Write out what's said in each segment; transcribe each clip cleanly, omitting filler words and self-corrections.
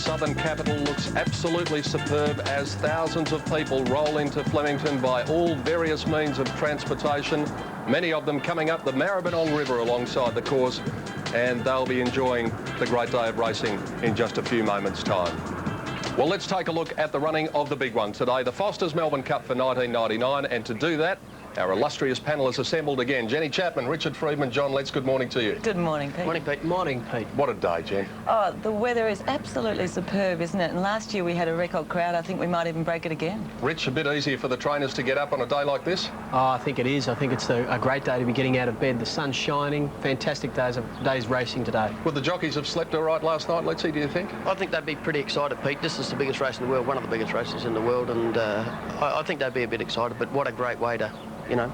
southern capital looks absolutely superb as thousands of people roll into Flemington by all various means of transportation, many of them coming up the Maribyrnong River alongside the course, and they'll be enjoying the great day of racing in just a few moments' time. Well, let's take a look at the running of the big one today, the Foster's Melbourne Cup for 1999, and to do that, our illustrious panel is assembled again. Jenny Chapman, Richard Freedman, John Letts, good morning to you. Good morning, Pete. Morning, Pete. Morning, Pete. What a day, Jen. Oh, the weather is absolutely superb, isn't it? And last year we had a record crowd. I think we might even break it again. Rich, a bit easier for the trainers to get up on a day like this? Oh, I think it is. I think it's a great day to be getting out of bed. The sun's shining. Fantastic days racing today. Would the jockeys have slept all right last night, Lettsy, do you think? I think they'd be pretty excited, Pete. This is the biggest race in the world, one of the biggest races in the world, and I think they'd be a bit excited, but what a great way to, you know,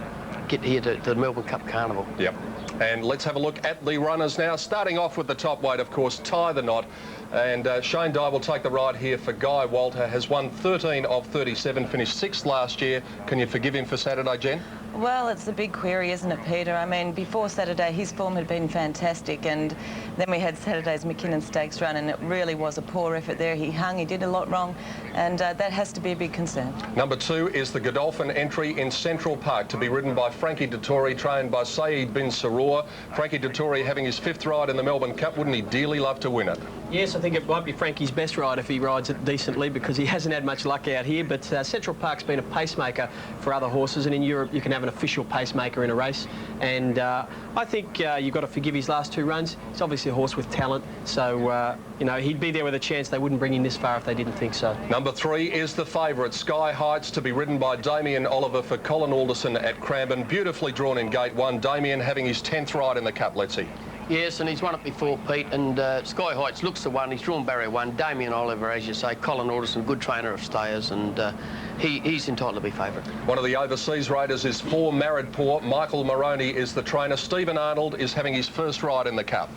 get here to the Melbourne Cup Carnival. Yep. And let's have a look at the runners now. Starting off with the top weight, of course, Tie the Knot. And Shane Dye will take the ride here for Guy Walter. Has won 13 of 37, finished 6th last year. Can you forgive him for Saturday, Jen? Well, it's the big query, isn't it, Peter? I mean, before Saturday, his form had been fantastic, and then we had Saturday's McKinnon Stakes run, and it really was a poor effort there. He hung, he did a lot wrong, and that has to be a big concern. Number 2 is the Godolphin entry in Central Park to be ridden by Frankie Dettori, trained by Saeed bin Saror. Frankie Dettori having his 5th ride in the Melbourne Cup. Wouldn't he dearly love to win it? Yes, I think it might be Frankie's best ride if he rides it decently, because he hasn't had much luck out here, but Central Park's been a pacemaker for other horses, and in Europe you can have an official pacemaker in a race, and I think you've got to forgive his last 2 runs. He's obviously a horse with talent, so you know, he'd be there with a chance. They wouldn't bring him this far if they didn't think so. Number 3 is the favourite, Sky Heights, to be ridden by Damien Oliver for Colin Alderson at Cranbourne. Beautifully drawn in gate 1. Damien having his 10th ride in the Cup, Lettsy. Yes, and he's won it before, Pete, and Sky Heights looks the one. He's drawn barrier 1. Damien Oliver, as you say, Colin Alderson, good trainer of stayers, and he's entitled to be favourite. One of the overseas raiders is 4 Maridpore. Michael Moroney is the trainer. Stephen Arnold is having his 1st ride in the Cup.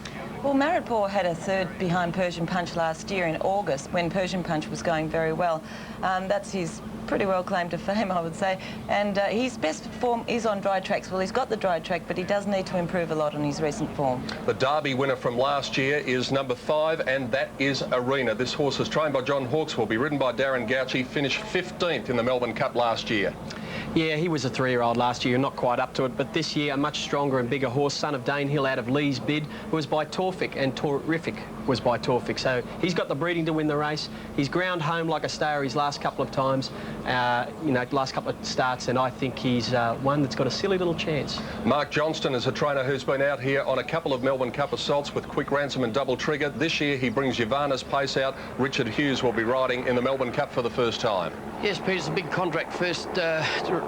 Well, Maridpore had a 3rd behind Persian Punch last year in August when Persian Punch was going very well. That's his pretty well claim to fame, I would say. And his best form is on dry tracks. Well, he's got the dry track, but he does need to improve a lot on his recent form. The Derby winner from last year is number 5, and that is Arena. This horse is trained by John Hawkes, will be ridden by Darren Gauci, finished 15th in the Melbourne Cup last year. Yeah, he was a 3-year-old last year, not quite up to it, but this year a much stronger and bigger horse, son of Danehill out of Lee's Bid, who was by Torfic, and Terrific was by Torfic. So he's got the breeding to win the race. He's ground home like a stayer his last couple of times, you know, last couple of starts, and I think he's one that's got a silly little chance. Mark Johnston is a trainer who's been out here on a couple of Melbourne Cup assaults with Quick Ransom and Double Trigger. This year he brings Yavanas Pace out. Richard Hughes will be riding in the Melbourne Cup for the first time. Yes, Pete, it's a big contract. First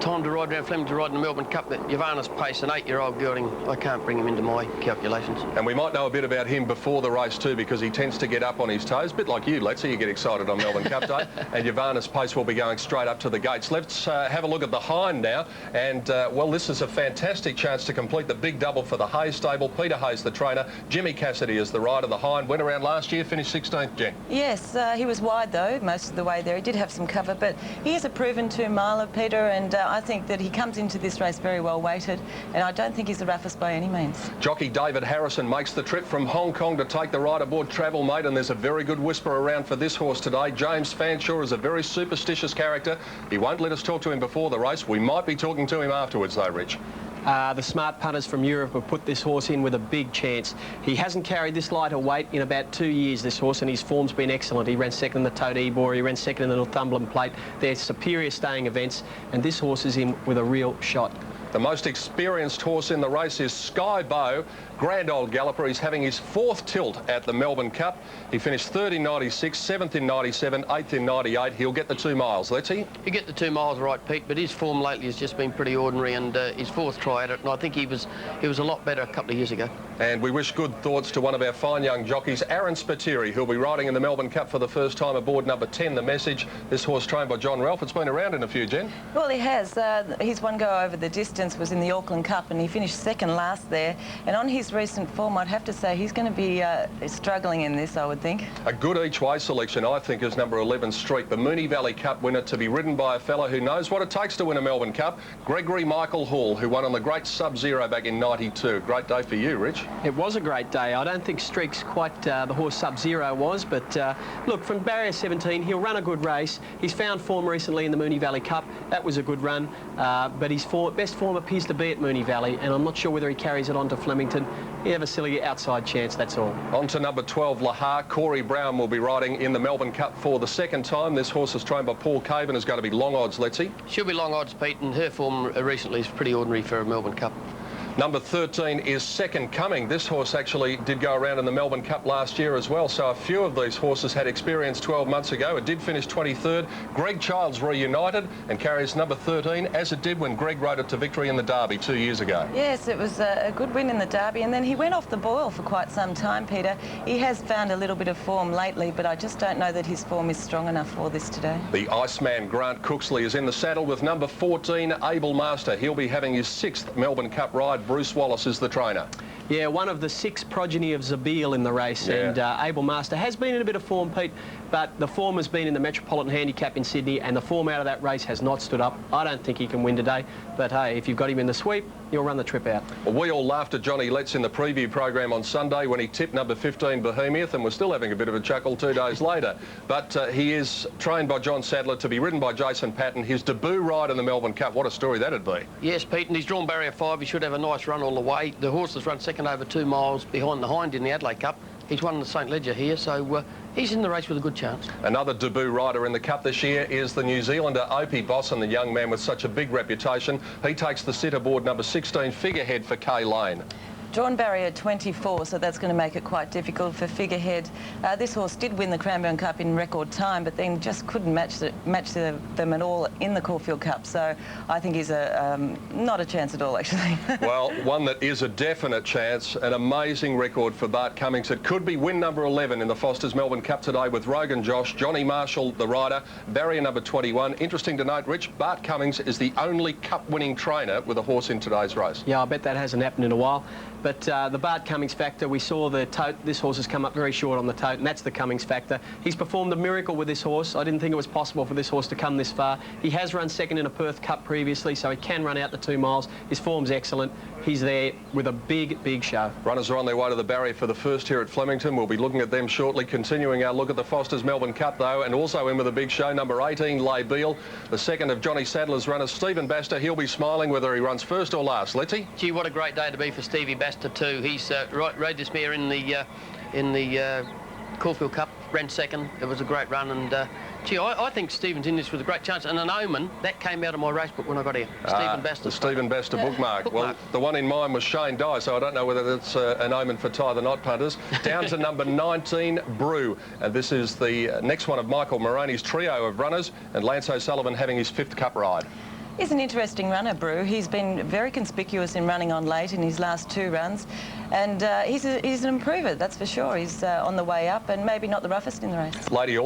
time to ride around Flemington to ride in the Melbourne Cup, but Yavanas Pace, an 8-year-old gelding, I can't bring him into my calculations. And we might know a bit about him before the race too, because he tends to get up on his toes, a bit like you, Lettsy. You get excited on Melbourne Cup Day, and Yavanas Pace will be going straight up to the gates. Let's have a look at the hind now, and well, this is a fantastic chance to complete the big double for the Hayes stable. Peter Hayes, the trainer. Jimmy Cassidy is the rider. The hind went around last year, finished 16th, Jen. Yes, he was wide though most of the way there. He did have some cover, but he is a proven 2-miler, Peter, and I think that he comes into this race very well weighted, and I don't think he's the roughest by any means. Jockey David Harrison makes the trip from Hong Kong to take the ride aboard Travel Mate, and there's a very good whisper around for this horse today. James Fanshawe is a very superstitious character. He won't let us talk to him before the race. We might be talking to him afterwards though, Rich. The smart punters from Europe have put this horse in with a big chance. He hasn't carried this lighter weight in about 2 years, this horse, and his form's been excellent. He ran 2nd in the Tote Ebor, he ran 2nd in the Northumberland Plate. They're superior staying events, and this horse is in with a real shot. The most experienced horse in the race is Sky Bow, grand old galloper. He's having his 4th tilt at the Melbourne Cup. He finished 3rd in 96, 7th in 97, 8th in 98. He'll get the 2 miles, let's he? You get the 2 miles right, Pete, but his form lately has just been pretty ordinary, and his 4th try at it, and I think he was a lot better a couple of years ago. And we wish good thoughts to one of our fine young jockeys, Aaron Spiteri, who'll be riding in the Melbourne Cup for the first time aboard number 10, The Message. This horse trained by John Ralph. It's been around in a few, Jen. Well, he has. He's one go over the distance. distance was in the Auckland Cup, and he finished second last there. And on his recent form, I'd have to say he's going to be struggling in this, I would think. A good each-way selection, I think, is number 11 Streak, the Moonee Valley Cup winner, to be ridden by a fellow who knows what it takes to win a Melbourne Cup, Gregory Michael Hall, who won on the great Sub-Zero back in '92. Great day for you, Rich. It was a great day. I don't think Streak's quite the horse Sub-Zero was, but look, from barrier 17, he'll run a good race. He's found form recently in the Moonee Valley Cup. That was a good run, but his best form appears to be at Moonee Valley, and I'm not sure whether he carries it on to Flemington. He have a silly outside chance, that's all. On to number 12, Lahar. Corey Brown will be riding in the Melbourne Cup for the second time. This horse is trained by Paul Caven, is going to be long odds, let's see. She'll be long odds, Pete, and her form recently is pretty ordinary for a Melbourne Cup. Number 13 is Second Coming. This horse actually did go around in the Melbourne Cup last year as well, so a few of these horses had experience 12 months ago. It did finish 23rd. Greg Childs reunited and carries number 13, as it did when Greg rode it to victory in the Derby 2 years ago. Yes, it was a good win in the Derby, and then he went off the boil for quite some time, Peter. He has found a little bit of form lately, but I just don't know that his form is strong enough for this today. The Iceman Grant Cooksley is in the saddle with number 14, Able Master. He'll be having his 6th Melbourne Cup ride. Bruce Wallace is the trainer. Yeah, one of the 6 progeny of Zabeel in the race, and Able Master has been in a bit of form, Pete, but the form has been in the Metropolitan Handicap in Sydney, and the form out of that race has not stood up. I don't think he can win today, but hey, if you've got him in the sweep, you'll run the trip out. Well, we all laughed at Johnny Letts in the preview program on Sunday when he tipped number 15 Bohemian, and we're still having a bit of a chuckle 2 days later. But he is trained by John Sadler to be ridden by Jason Patton. His debut ride in the Melbourne Cup, what a story that'd be. Yes, Pete, and he's drawn barrier 5. He should have a nice run all the way. The horse has run second over 2 miles behind the hind in the Adelaide Cup. He's won the St Ledger here, so he's in the race with a good chance. Another debut rider in the Cup this year is the New Zealander Opie Bosson, the young man with such a big reputation. He takes the sit aboard number 16 Figurehead for Kay Lane. Drawn barrier 24, so that's going to make it quite difficult for Figurehead. This horse did win the Cranbourne Cup in record time, but then just couldn't match them at all in the Caulfield Cup. So I think he's not a chance at all, actually. Well, one that is a definite chance. An amazing record for Bart Cummings. It could be win number 11 in the Foster's Melbourne Cup today with Rogan Josh, Johnny Marshall, the rider, barrier number 21. Interesting to note, Rich, Bart Cummings is the only Cup-winning trainer with a horse in today's race. Yeah, I bet that hasn't happened in a while. But the Bart Cummings factor, we saw the tote. This horse has come up very short on the tote, and that's the Cummings factor. He's performed a miracle with this horse. I didn't think it was possible for this horse to come this far. He has run second in a Perth Cup previously, so he can run out the 2 miles. His form's excellent. He's there with a big, big show. Runners are on their way to the barrier for the first here at Flemington. We'll be looking at them shortly. Continuing our look at the Foster's Melbourne Cup, though, and also in with a big show, number 18, Lay Beal, the second of Johnny Sadler's runners, Stephen Baster. He'll be smiling whether he runs first or last. Let's see. Gee, what a great day to be for Stevie Baster too. He's rode this mare in the Caulfield Cup, ran second. It was a great run, and gee, I think Stephen's in this with a great chance. And an omen that came out of my race book when I got here. Stephen Baster. The Stephen Baster bookmark. Well, the one in mine was Shane Dye, so I don't know whether that's an omen for Ty the Knot Punters. Down to number 19, Brew, and this is the next one of Michael Moroney's trio of runners, and Lance O'Sullivan having his 5th Cup ride. He's an interesting runner, Brew. He's been very conspicuous in running on late in his last 2 runs, and he's an improver, that's for sure. He's on the way up, and maybe not the roughest in the race. Lady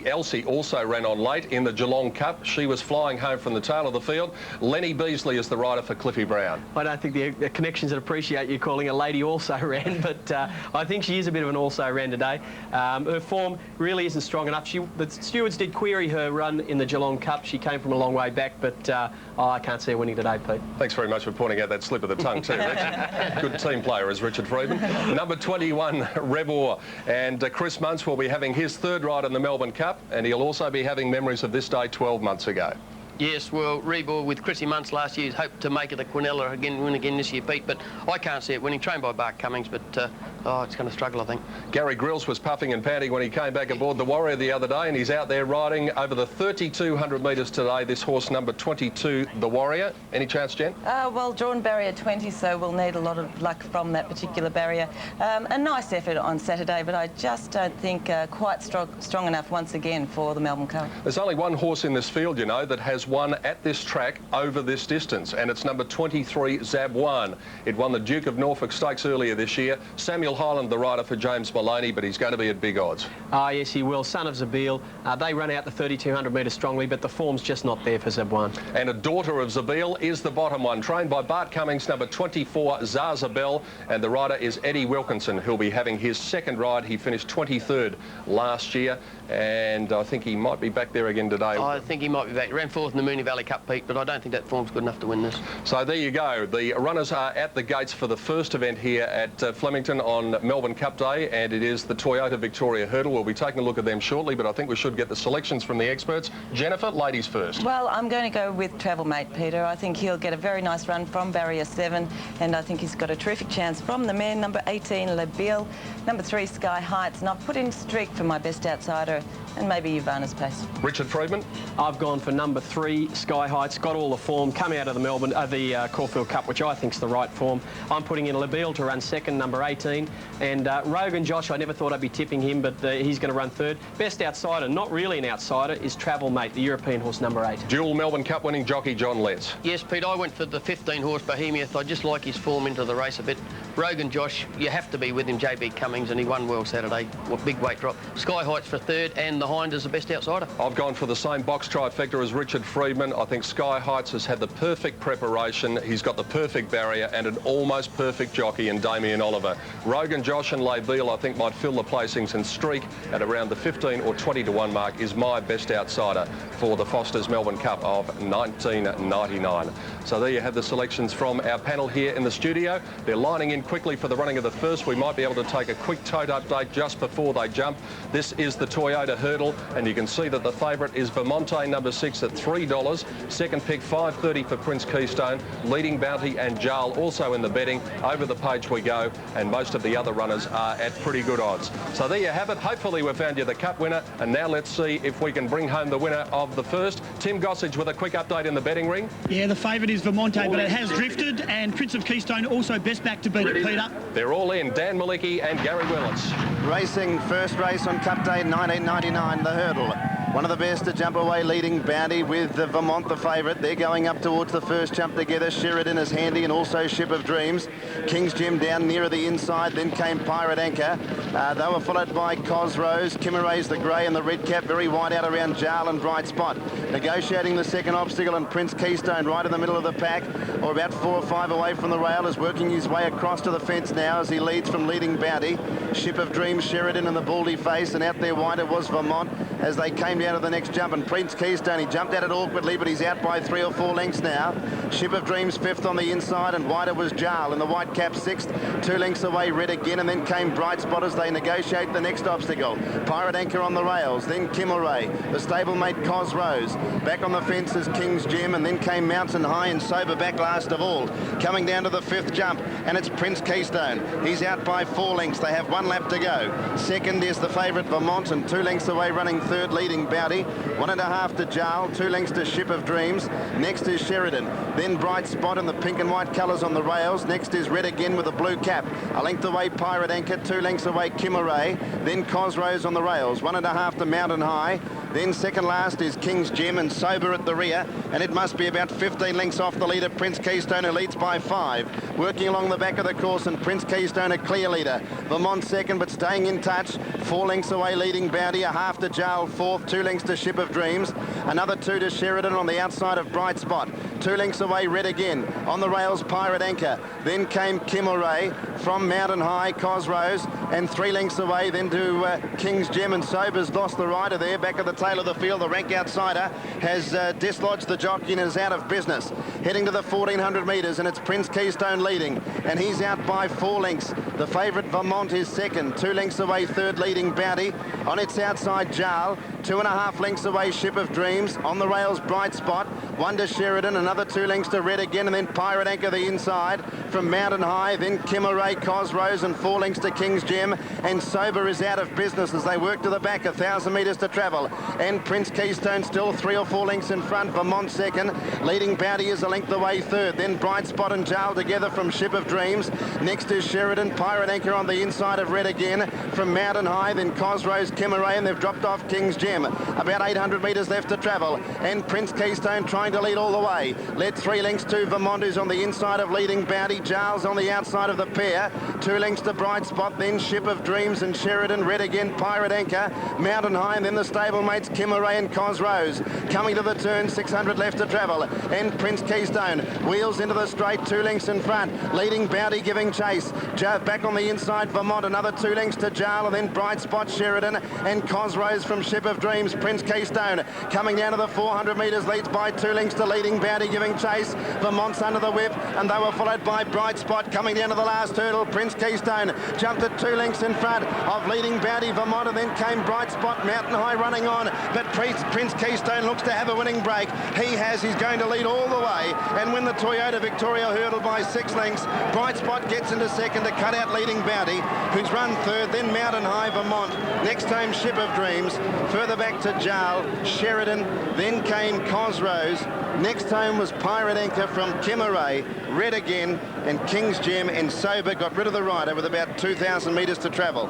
Elsie also ran on late in the Geelong Cup. She was flying home from the tail of the field. Lenny Beasley is the rider for Cliffy Brown. I don't think the connections would appreciate you calling a lady also ran, but I think she is a bit of an also ran today. Her form really isn't strong enough. The stewards did query her run in the Geelong Cup. She came from a long way back, but I can't see her winning today, Pete. Thanks very much for pointing out that slip of the tongue too, Rich. Good team player is Richard Freeman. Number 21, Rebor, and Chris Muntz will be having his 3rd ride in the Melbourne Cup, and he'll also be having memories of this day 12 months ago. Yes, well, Rebor with Chrissy Muntz last year hoped to make it a Quinella win again this year, Pete, but I can't see it winning. Trained by Bart Cummings, but it's going to struggle, I think. Gary Grills was puffing and panting when he came back aboard the Warrior the other day, and he's out there riding over the 3,200 metres today, this horse number 22, the Warrior. Any chance, Jen? Well, drawn barrier 20, so we'll need a lot of luck from that particular barrier. A nice effort on Saturday, but I just don't think quite strong enough once again for the Melbourne Cup. There's only one horse in this field, you know, that has won at this track over this distance, and it's number 23, Zab One. It won the Duke of Norfolk Stakes earlier this year. Samuel Daniel Highland, the rider for James Maloney, but he's going to be at big odds. Ah, yes, he will. Son of Zabeel. They run out the 3,200 metres strongly, but the form's just not there for Zeb1. And a daughter of Zabeel is the bottom one, trained by Bart Cummings, number 24, Zaza Bell, and the rider is Eddie Wilkinson, who'll be having his second ride. He finished 23rd last year, and I think he might be back there again today. I think he might be back. He ran fourth in the Moonee Valley Cup, Pete, but I don't think that form's good enough to win this. So there you go. The runners are at the gates for the first event here at Flemington on Melbourne Cup Day, and it is the Toyota Victoria Hurdle. We'll be taking a look at them shortly, but I think we should get the selections from the experts. Jennifer, ladies first. Well, I'm going to go with Travel Mate, Peter. I think he'll get a very nice run from barrier 7, and I think he's got a terrific chance from the men, number 18, Labille, number 3, Sky Heights, and I've put in Streak for my best outsider, and maybe Ivana's Pace. Richard Friedman? I've gone for number 3, Sky Heights. Got all the form, coming out of the Caulfield Cup, which I think's the right form. I'm putting in Labille to run second, number 18, and Rogan Josh, I never thought I'd be tipping him, but he's going to run third. Best outsider, not really an outsider, is Travel Mate, the European horse, number 8. Dual Melbourne Cup winning jockey John Letts. Yes, Pete, I went for the 15-horse Bohemiath. I just like his form into the race a bit. Rogan Josh, you have to be with him, JB Cummings, and he won well Saturday. Big weight drop. Sky Heights for third, and the Hind is the best outsider. I've gone for the same box trifecta as Richard Friedman. I think Sky Heights has had the perfect preparation. He's got the perfect barrier and an almost perfect jockey in Damien Oliver. Rogan Josh and Labille, I think, might fill the placings, and Streak at around the 15 or 20 to 1 mark is my best outsider for the Foster's Melbourne Cup of 1999. So there you have the selections from our panel here in the studio. They're lining in quickly for the running of the first. We might be able to take a quick tote update just before they jump. This is the Toyota Hurdle, and you can see that the favourite is Vermonte, number 6, at $3. Second pick, $5.30 for Prince Keystone. Leading Bounty and Jarl also in the betting. Over the page we go, and most of the other runners are at pretty good odds. So there you have it. Hopefully we've found you the Cup winner, and now let's see if we can bring home the winner of the first. Tim Gossage with a quick update in the betting ring. Yeah, the favourite is Vermonte, but it has drifted, and Prince of Keystone also best back to beat it, Peter. They're all in. Dan Malicki and Gary Willis. Racing first race on Cup Day 1999, the Hurdle. One of the best to jump away, Leading Bounty with the Vermont, the favourite. They're going up towards the first jump together. Sheridan is handy, and also Ship of Dreams. King's Gem down nearer the inside, then came Pirate Anchor. They were followed by Cosrose. Kimmeray's the grey and the red cap, very wide out around Jarl and Bright Spot. Negotiating the second obstacle, and Prince Keystone right in the middle of the pack, or about 4 or 5 away from the rail, is working his way across to the fence now as he leads from Leading Bounty. Ship of Dreams, Sheridan and the Baldy Face, and out there wider was Vermont as they came down to the next jump, and Prince Keystone, he jumped at it awkwardly, but he's out by 3 or 4 lengths now. Ship of Dreams 5th on the inside, and wider was Jarl in the white cap 6th, 2 lengths away Red again, and then came Bright Spot as they negotiate the next obstacle. Pirate Anchor on the rails, then Kimmeray, the stablemate Cosrose, back on the fence is King's Gem, and then came Mountain High and Sober back last of all. Coming down to the 5th jump, and it's Prince Keystone. He's out by 4 lengths. They have 1 lap to go. Second is the favourite Vermont, and 2 lengths away running third, Leading Bounty. 1.5 to Jarl, 2 lengths to Ship of Dreams. Next is Sheridan. Then Bright Spot in the pink and white colours on the rails. Next is Red again with a blue cap. A length away Pirate Anchor, 2 lengths away Kimmeray. Then Cosrose on the rails, 1.5 to Mountain High. Then second last is King's Gem and Sober at the rear, and it must be about 15 lengths off the leader, Prince Keystone, who leads by 5. Working along the back of the course, and Prince Keystone a clear leader. Vermont second, but staying in touch. 4 lengths away Leading Bounty, 1/2 to Jarl 4th, 2 lengths to Ship of Dreams. Another 2 to Sheridan on the outside of Bright Spot. 2 lengths away Red again. On the rails Pirate Anchor. Then came Kimmeray from Mountain High, Cosrose, and 3 lengths away then to King's Gem, and Sober's lost the rider there. Back at the tail of the field, the rank outsider has dislodged the jockey and is out of business. Heading to the 1400 metres, and it's Prince Keystone leading, and he's out by 4 lengths. The favourite Vermont is second, 2 lengths away third, Leading Bounty. On its outside Jarl, 2.5 lengths away Ship of Dreams. On the rails Bright Spot, 1 to Sheridan, another 2 lengths to Red again, and then Pirate Anchor the inside from Mountain High, then Kimmeray, Cosrose, and 4 lengths to King's Gem, and Sober is out of business as they work to the back, 1,000 metres to travel, and Prince Keystone still 3 or 4 lengths in front. Vermont second, Leading Bounty is a length away third, then Bright Spot and Jarl together from Ship of Dreams. Next is Sheridan, Pirate Anchor on the inside of Red again from Mountain High, then Cosrose, Kimmeray, and they've dropped off King's Gem. About 800 metres left to travel, and Prince Keystone trying going to lead all the way. Led 3 lengths to Vermont, who's on the inside of leading Bounty. Giles on the outside of the pair. 2 lengths to Bright Spot, then Ship of Dreams and Sheridan. Red again, Pirate Anchor, Mountain High, and then the stablemates Kimmeray and Cosrose. Coming to the turn, 600 left to travel. And Prince Keystone wheels into the straight, 2 lengths in front. Leading Bounty giving chase. Back on the inside, Vermont, another 2 lengths to Jarl, and then Bright Spot, Sheridan, and Cosrose from Ship of Dreams. Prince Keystone coming down to the 400 metres, leads by 2 lengths to leading Bounty giving chase. Vermont's under the whip, and they were followed by Bright Spot coming down to the last hurdle. Prince Keystone jumped at 2 lengths in front of leading Bounty, Vermont, and then came Bright Spot, Mountain High running on, but Prince Keystone looks to have a winning break. He has. He's going to lead all the way and win the Toyota Victoria hurdle by 6 lengths. Bright Spot gets into second to cut out leading Bounty, who's run third, then Mountain High, Vermont. Next time Ship of Dreams, further back to Jarl, Sheridan, then came Cosrose. Next home was Pirate Anchor from Kimmeray, Red again, and King's Gem and Sober got rid of the rider with about 2,000 metres to travel.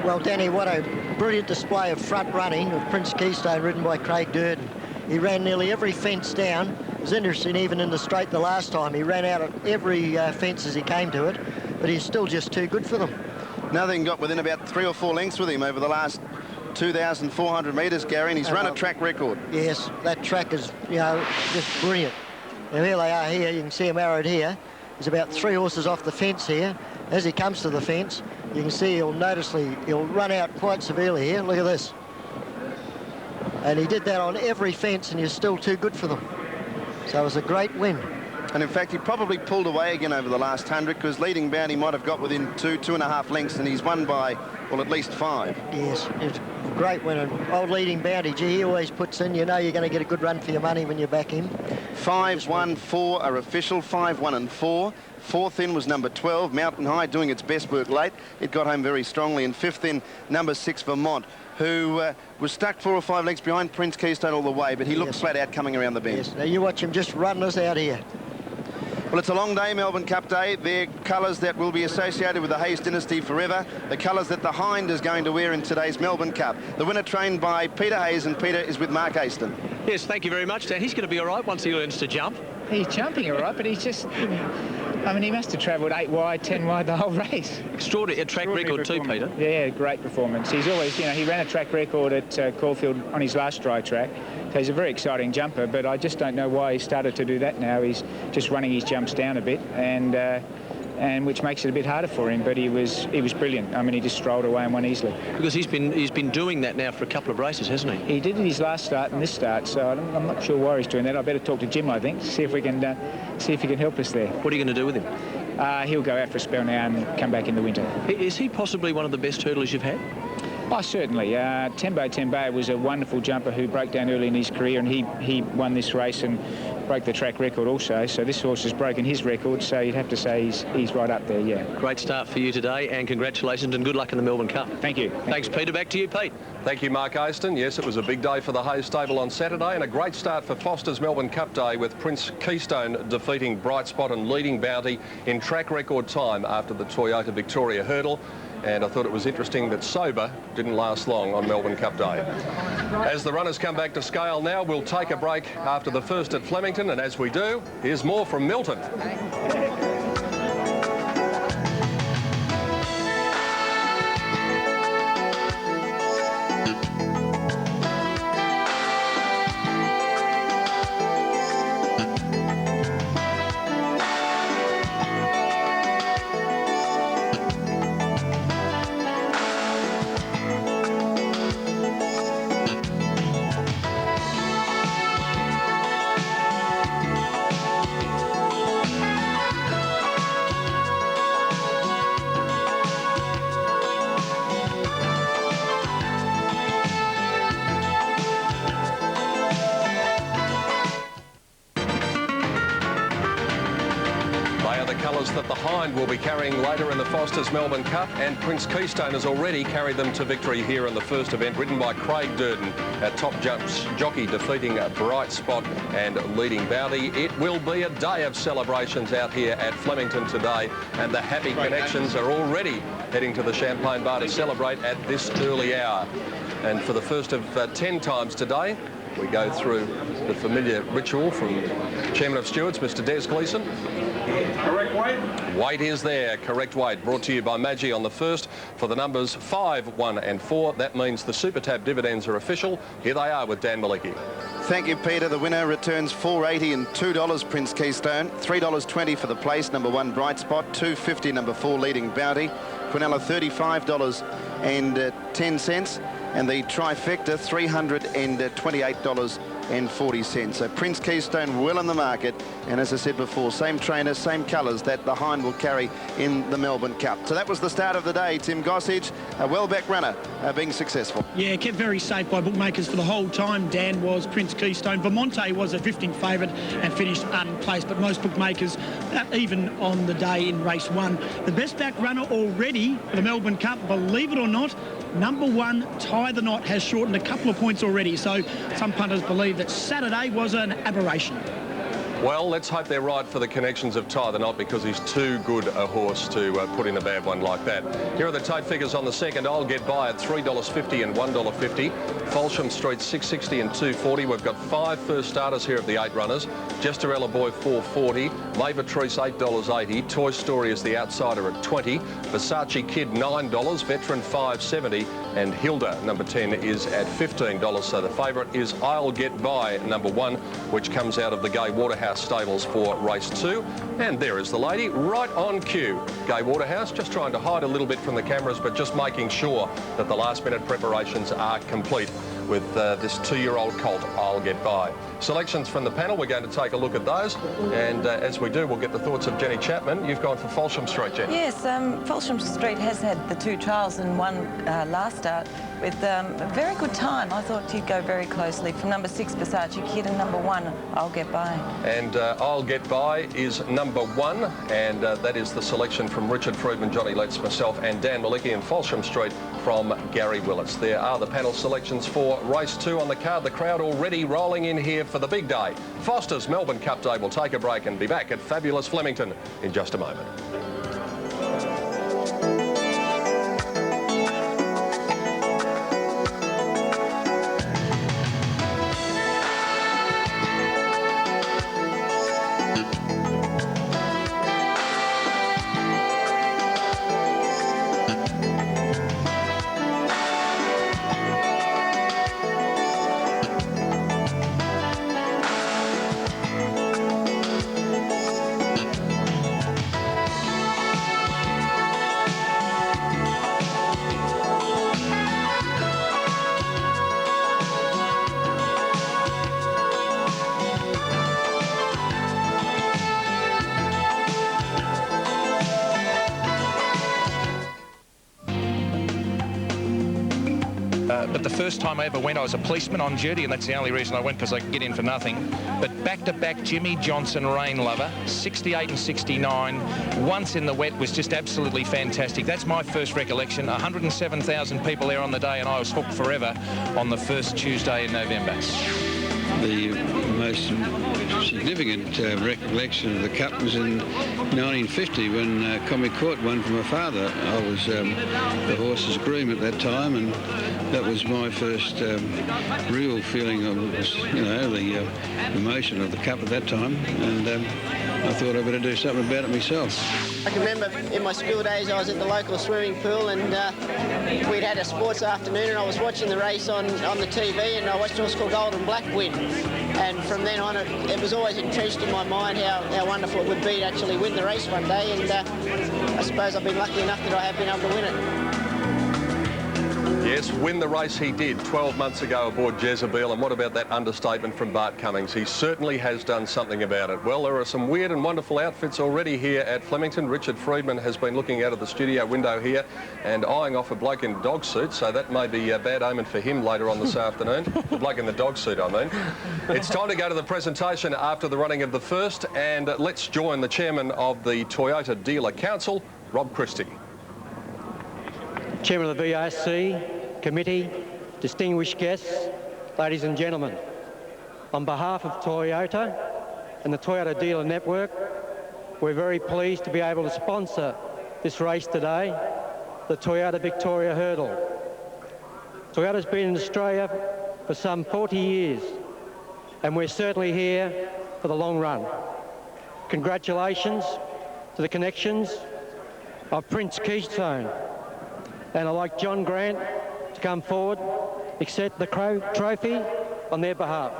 Well, Danny, what a brilliant display of front running of Prince Keystone, ridden by Craig Durden. He ran nearly every fence down. It was interesting, even in the straight the last time. He ran out at every fence as he came to it, but he's still just too good for them. Nothing got within about 3 or 4 lengths with him over the last 2,400 metres, Gary, and he's run a track record. Yes, that track is, you know, just brilliant. And here they are here. You can see him arrowed here. There's about 3 horses off the fence here. As he comes to the fence, you can see he'll run out quite severely here. Look at this. And he did that on every fence, and he's still too good for them. So it was a great win. And in fact, he probably pulled away again over the last 100, because leading Bounty might have got within 2.5 lengths, and he's won by, well, at least 5. Yes, it's a great win. And old leading Bounty, gee, he always puts in, you know you're going to get a good run for your money when you back him. 5, 1, 4 are official, 5, 1 and 4. 4th in was number 12, Mountain High, doing its best work late. It got home very strongly. And 5th in, number 6, Vermont, who was stuck 4 or 5 lengths behind Prince Keystone all the way, but he looked flat out coming around the bend. Yes, now you watch him just run us out here. Well, it's a long day, Melbourne Cup Day. They're colours that will be associated with the Hayes dynasty forever. The colours that the Hind is going to wear in today's Melbourne Cup. The winner trained by Peter Hayes, and Peter is with Mark Aston. Yes, thank you very much, Dan. He's going to be all right once he learns to jump. He's jumping all right, but he's just... I mean, he must have travelled 8 wide, 10 wide the whole race. Extraordinary track record too, Peter. Yeah, great performance. He's always, you know, he ran a track record at Caulfield on his last dry track. So he's a very exciting jumper, but I just don't know why he started to do that now. He's just running his jumps down a bit, and which makes it a bit harder for him. But he was brilliant. I mean, he just strolled away and won easily. Because he's been doing that now for a couple of races, hasn't he? He did in his last start and this start. So I'm not sure why he's doing that. I better talk to Jim, I think, see if he can help us there. What are you going to do with him? He'll go out for a spell now and come back in the winter. Is he possibly one of the best hurdlers you've had? Oh, certainly. Tembo was a wonderful jumper who broke down early in his career, and he won this race and broke the track record also. So this horse has broken his record, so you'd have to say he's right up there, yeah. Great start for you today, and congratulations and good luck in the Melbourne Cup. Thank you. Thanks, Peter. Back to you, Pete. Thank you, Mark Aston. Yes, it was a big day for the Hayes stable on Saturday, and a great start for Foster's Melbourne Cup Day, with Prince Keystone defeating Bright Spot and leading Bounty in track record time after the Toyota Victoria hurdle. And I thought it was interesting that Sober didn't last long on Melbourne Cup Day. As the runners come back to scale now, we'll take a break after the first at Flemington, and as we do, here's more from Milton. That the Hind will be carrying later in the Foster's Melbourne Cup, and Prince Keystone has already carried them to victory here in the first event, ridden by Craig Durden, a top jumps jockey, defeating a Bright Spot and leading Bounty. It will be a day of celebrations out here at Flemington today, and the Happy Connections are already heading to the Champagne Bar to celebrate at this early hour. And for the first of 10 times today, We go through the familiar ritual from Chairman of Stewards, Mr. Des Gleeson. Correct weight? Weight is there, correct weight. Brought to you by Maggi on the first for the numbers 5, 1 and 4. That means the Super Tab dividends are official. Here they are with Dan Malicki. Thank you, Peter. The winner returns $4.80 and $2, Prince Keystone. $3.20 for the place, number 1, Bright Spot. $2.50, number 4, Leading Bounty. Quinella, $35.10. And the trifecta, $328.40. So Prince Keystone well in the market. And as I said before, same trainer, same colours that the Hind will carry in the Melbourne Cup. So that was the start of the day. Tim Gossage, a well-back runner, being successful. Yeah, kept very safe by bookmakers for the whole time. Dan was Prince Keystone. Vermonte was a drifting favourite and finished unplaced, but most bookmakers, even on the day in race 1. The best back runner already for the Melbourne Cup, believe it or not, number 1, Tie the Knot, has shortened a couple of points already. So some punters believe that Saturday was an aberration. Well, let's hope they're right for the connections of Tie the Knot, because he's too good a horse to put in a bad one like that. Here are the tote figures on the second. I'll Get By at $3.50 and $1.50. Folsham Street, $6.60 and $2.40. We've got 5 first starters here of the 8 runners. Jesterella Boy, $4.40. Mavertrice, $8.80. Toy Story is the outsider at $20. Versace Kid, $9. Veteran, $5.70. And Hilda, number 10, is at $15. So the favourite is I'll Get By, number 1, which comes out of the Gay Waterhouse stables for race 2. And there is the lady right on cue. Gay Waterhouse just trying to hide a little bit from the cameras, but just making sure that the last minute preparations are complete with this 2-year-old colt, I'll Get By. Selections from the panel, we're going to take a look at those, and as we do, we'll get the thoughts of Jenny Chapman. You've gone for Folsham Street, Jenny. Yes, Folsham Street has had the 2 trials and won last start with a very good time. I thought he'd go very closely from number 6, Versace Kid, and number 1, I'll Get By. And I'll Get By is number 1, and that is the selection from Richard Friedman, Johnny Letts, myself, and Dan Malicki, and Folsham Street from Gary Willis. There are the panel selections for race 2 on the card. The crowd already rolling in here for the big day. Foster's Melbourne Cup Day. We'll take a break and be back at fabulous Flemington in just a moment. But the first time I ever went, I was a policeman on duty, and that's the only reason I went, because I could get in for nothing. But back-to-back Jimmy Johnson Rain Lover, 68 and 69, once in the wet, was just absolutely fantastic. That's my first recollection. 107,000 people there on the day, and I was hooked forever on the first Tuesday in November. The most significant recollection of the Cup was in 1950 when Comic Court won for my father. I was the horse's groom at that time, and that was my first real feeling of, the emotion of the Cup at that time, and I thought I better do something about it myself. I can remember in my school days I was at the local swimming pool, and we'd had a sports afternoon, and I was watching the race on the TV, and I watched a horse called Golden Black win. And from then on, it was always entrenched in my mind how wonderful it would be to actually win the race one day, and I suppose I've been lucky enough that I have been able to win it. Yes, win the race he did 12 months ago aboard Jezebel. And what about that understatement from Bart Cummings? He certainly has done something about it. Well, there are some weird and wonderful outfits already here at Flemington. Richard Friedman has been looking out of the studio window here and eyeing off a bloke in a dog suit, so that may be a bad omen for him later on this afternoon. The bloke in the dog suit, I mean. It's time to go to the presentation after the running of the first, and let's join the chairman of the Toyota Dealer Council, Rob Christie. Chairman of the VRC, committee, distinguished guests, ladies and gentlemen, on behalf of Toyota and the Toyota Dealer Network, we're very pleased to be able to sponsor this race today, the Toyota Victoria Hurdle. Toyota's been in Australia for some 40 years and we're certainly here for the long run. Congratulations to the connections of Prince Keystone, and I'd like John Grant to come forward, accept the trophy on their behalf.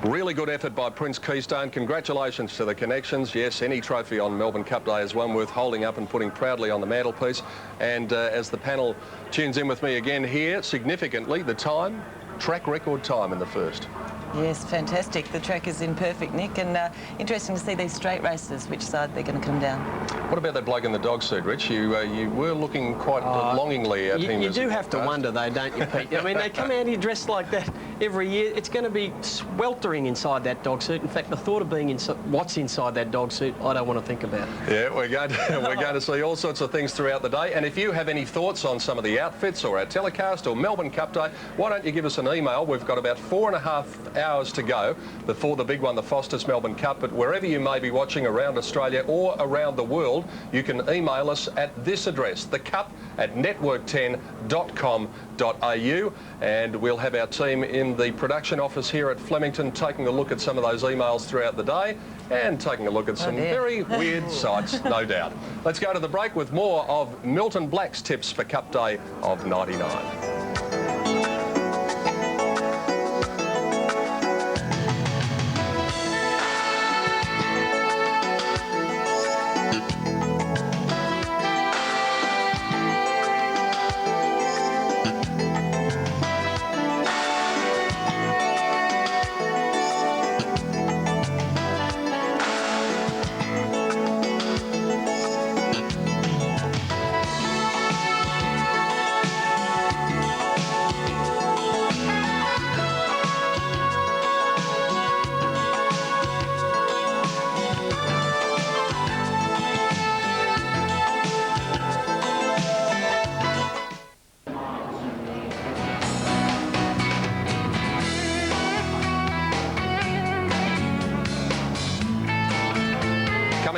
Really good effort by Prince Keystone. Congratulations to the connections. Yes, any trophy on Melbourne Cup Day is one worth holding up and putting proudly on the mantelpiece. And as the panel tunes in with me again here, significantly, the time, track record time in the first. Yes, fantastic. The track is in perfect nick, and interesting to see these straight races, which side they're going to come down. What about that bloke in the dog suit, Rich? You were looking quite longingly at him. You do have to wonder, though, don't you, Pete? I mean, they come out here dressed like that every year. It's going to be sweltering inside that dog suit. In fact, the thought of being what's inside that dog suit, I don't want to think about. Yeah, we're going to see all sorts of things throughout the day. And if you have any thoughts on some of the outfits or our telecast or Melbourne Cup Day, why don't you give us an email? We've got about 4.5 hours to go before the big one, the Foster's Melbourne Cup. But wherever you may be watching around Australia or around the world, you can email us at this address, thecup@network10.com.au, and we'll have our team in the production office here at Flemington taking a look at some of those emails throughout the day and taking a look at some very weird sights, no doubt. Let's go to the break with more of Milton Black's tips for Cup Day of '99.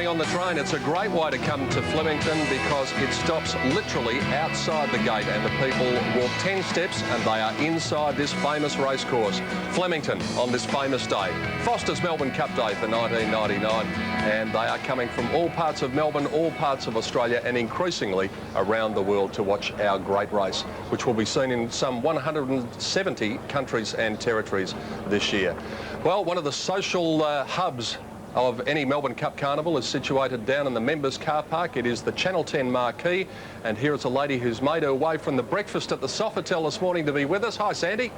On the train, it's a great way to come to Flemington because it stops literally outside the gate and the people walk 10 steps and they are inside this famous racecourse. Flemington on this famous day. Foster's Melbourne Cup Day for 1999, and they are coming from all parts of Melbourne, all parts of Australia and increasingly around the world to watch our great race, which will be seen in some 170 countries and territories this year. Well, one of the social hubs of any Melbourne Cup Carnival is situated down in the members' car park. It is the Channel 10 marquee, and here is a lady who's made her way from the breakfast at the Sofitel this morning to be with us. Hi, Sandy.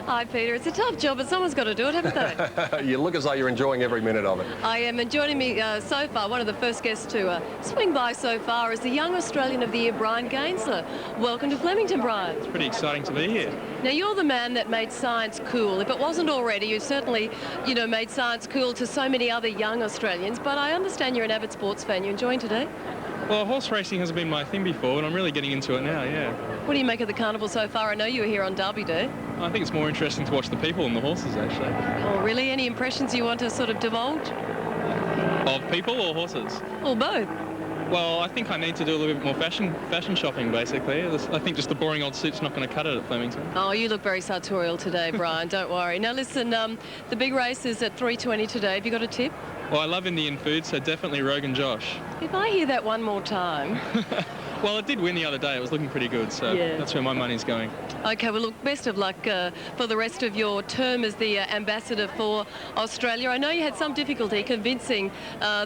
Hi, Peter. It's a tough job, but someone's got to do it, haven't they? You look as though you're enjoying every minute of it. I am, and joining me so far, one of the first guests to swing by so far is the Young Australian of the Year, Brian Gaensler. Welcome to Flemington, Brian. It's pretty exciting to be here. Now, you're the man that made science cool. If it wasn't already, you certainly, made science cool to so many other young Australians. But I understand you're an avid sports fan. You enjoying today? Well, horse racing hasn't been my thing before, and I'm really getting into it now, yeah. What do you make of the carnival so far? I know you were here on Derby Day. I think it's more interesting to watch the people than the horses, actually. Oh, really? Any impressions you want to sort of divulge? Of people or horses? Well, both. Well, I think I need to do a little bit more fashion shopping, basically. I think just the boring old suit's not going to cut it at Flemington. Oh, you look very sartorial today, Brian. Don't worry. Now, listen, the big race is at 3:20 today. Have you got a tip? Well, I love Indian food, so definitely Rogan Josh. If I hear that one more time... Well, it did win the other day. It was looking pretty good, so that's where my money's going. OK, well, look, best of luck for the rest of your term as the ambassador for Australia. I know you had some difficulty convincing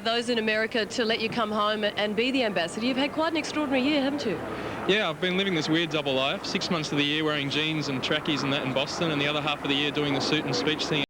those in America to let you come home and be the ambassador. You've had quite an extraordinary year, haven't you? Yeah, I've been living this weird double life. 6 months of the year wearing jeans and trackies and that in Boston, and the other half of the year doing the suit and speech thing